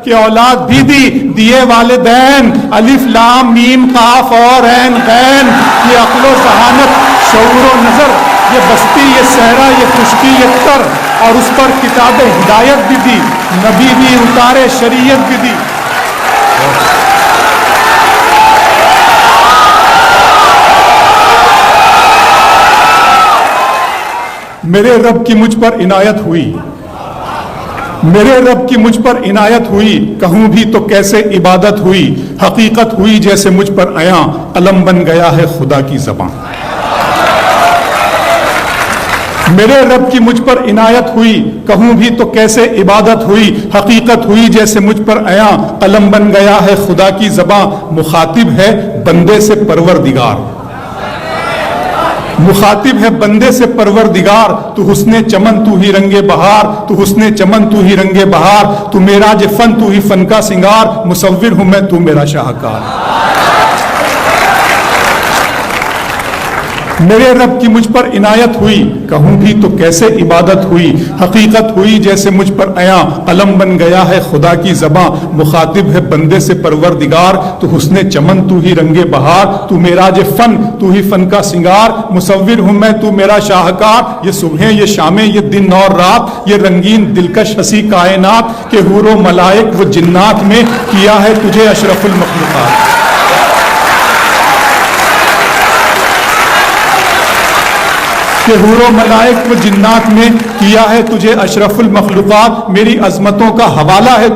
کہ اولاد بھی دی، دیے والدین، الف لام میم قاف اور عین غین، یہ عقل و ذہانت، شعور و نظر، یہ بستی، یہ صحرا، یہ خشکی، یہ تر، اور اس پر کتاب ہدایت بھی دی، نبی بھی اتارے، شریعت بھی دی۔ میرے رب کی مجھ پر عنایت ہوئی، میرے رب کی مجھ پر عنایت ہوئی، کہوں بھی تو کیسے عبادت ہوئی، حقیقت ہوئی جیسے مجھ پر عیاں، قلم بن گیا ہے خدا کی زبان۔ میرے رب کی مجھ پر عنایت ہوئی، کہوں بھی تو کیسے عبادت ہوئی، حقیقت ہوئی جیسے مجھ پر عیاں، قلم بن گیا ہے خدا کی زبان۔ مخاطب ہے بندے سے پروردگار، مخاطب ہے بندے سے پروردگار، تو حسن چمن تو ہی رنگ بہار، تو حسن چمن تو ہی رنگ بہار، تو معراج فن تو ہی فن کا سنگار، مصور ہوں میں تو میرا شاہکار۔ میرے رب کی مجھ پر عنایت ہوئی، کہوں بھی تو کیسے عبادت ہوئی، حقیقت ہوئی جیسے مجھ پر عیاں، قلم بن گیا ہے خدا کی زباں۔ مخاطب ہے بندے سے پروردگار، تو حسن چمن تو ہی رنگ بہار، تو معراج فن تو ہی فن کا سنگار، مصور ہوں میں تو میرا شاہکار۔ یہ صبحیں، یہ شامیں، یہ دن اور رات، یہ رنگین دلکش ہنسی کائنات، کہ حور و ملائک و جنات میں کیا ہے تجھے اشرف المخلوقات۔ کہ حور و ملائک و جنات میں کیا ہے تجھے اشرف المخلوقات۔ میری عظمتوں کا حوالہ ہے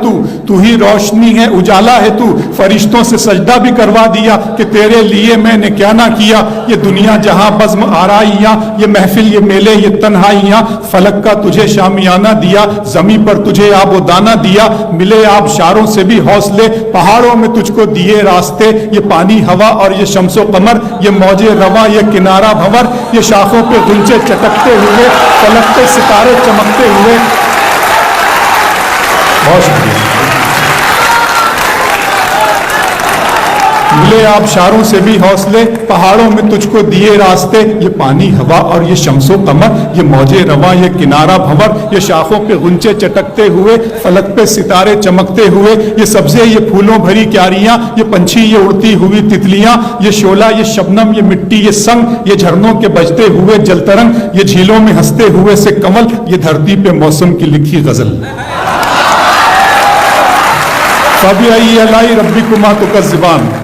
تو ہی روشنی ہے، اجالا ہے تو، فرشتوں سے سجدہ بھی کروا دیا، کہ تیرے لیے میں نے کیا نہ کیا۔ یہ دنیا جہاں بزم آرائیاں، یہ محفل، یہ میلے، یہ تنہائیاں، فلک کا تجھے شامیانہ دیا، زمین پر تجھے آب و دانہ دیا، ملے آبشاروں سے بھی حوصلے، پہاڑوں میں تجھ کو دیے راستے، یہ پانی ہوا اور یہ شمس و قمر، یہ موج رواں، یہ کنارہ بھنور، یہ شاخوں پہ غنچے چٹکتے ہوئے، فلک پہ ستارے چمکتے ہوئے۔ بہت شکریہ۔ ملے آبشاروں سے بھی حوصلے، پہاڑوں میں تجھ کو دیے راستے، یہ پانی ہوا اور یہ شمس و قمر، یہ موج رواں، یہ کنارہ بھنور، یہ شاخوں پہ غنچے چٹکتے ہوئے، فلک پہ ستارے چمکتے ہوئے، یہ سبزے، یہ پھولوں بھری کیاریاں، یہ پنچھی، یہ اڑتی ہوئی تتلیاں، یہ شعلہ، یہ شبنم، یہ مٹی، یہ سنگ، یہ جھرنوں کے بجتے ہوئے جل ترنگ، یہ جھیلوں میں ہنستے ہوئے سے کمل، یہ دھرتی پہ موسم کی لکھی غزل۔ فَبِأَيِّ آلَاءِ رَبِّكُمَا تُكَذِّبَانِ،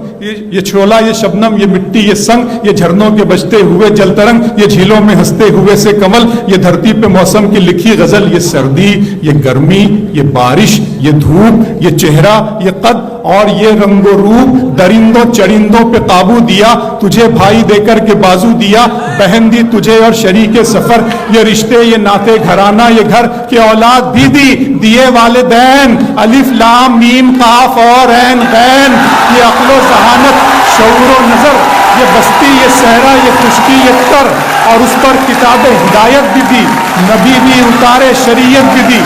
یہ شعلہ، یہ شبنم، یہ مٹی، یہ سنگ، یہ جھرنوں کے بجتے ہوئے جل ترنگ، یہ جھیلوں میں ہنستے ہوئے سے کمل، یہ دھرتی پہ موسم کی لکھی غزل۔ یہ سردی، یہ گرمی، یہ بارش، یہ دھوپ، یہ چہرہ، یہ قد اور یہ رنگ و روپ، درندوں چرندوں پہ قابو دیا، تجھے بھائی دے کر کے بازو دیا، بہن دی تجھے اور شریک سفر، یہ رشتے، یہ ناطے گھرانہ، یہ گھر کہ اولاد بھی دی، دیے والدین، الف لام میم قاف اور عین غین، یہ عقل و ذہانت، شعور و نظر، یہ بستی، یہ صحرا، یہ خشکی، یہ تر، اور اس پر کتاب ہدایت بھی دی، نبی بھی اتارے، شریعت بھی دی۔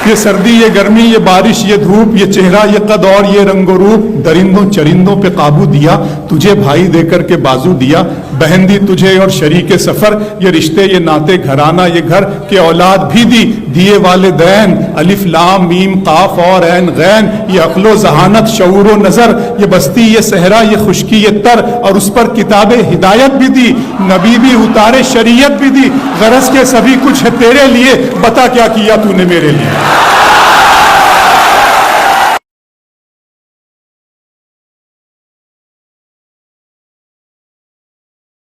یہ سردی، یہ گرمی، یہ بارش، یہ دھوپ، یہ چہرہ، یہ قد اور یہ رنگ و روپ، درندوں چرندوں پہ قابو دیا، تجھے بھائی دے کر کے بازو دیا، بہن دی تجھے اور شریک سفر، یہ رشتے، یہ ناطے گھرانہ، یہ گھر کہ اولاد بھی دی، دیے والدین، الف لام میم قاف اور عین غین، یہ عقل و ذہانت، شعور و نظر، یہ بستی، یہ صحرا، یہ خشکی، یہ تر، اور اس پر کتاب ہدایت بھی دی، نبی بھی اتارے، شریعت بھی دی۔ غرض کے سبھی کچھ ہے تیرے لیے، بتا کیا کیا تو نے میرے لیے۔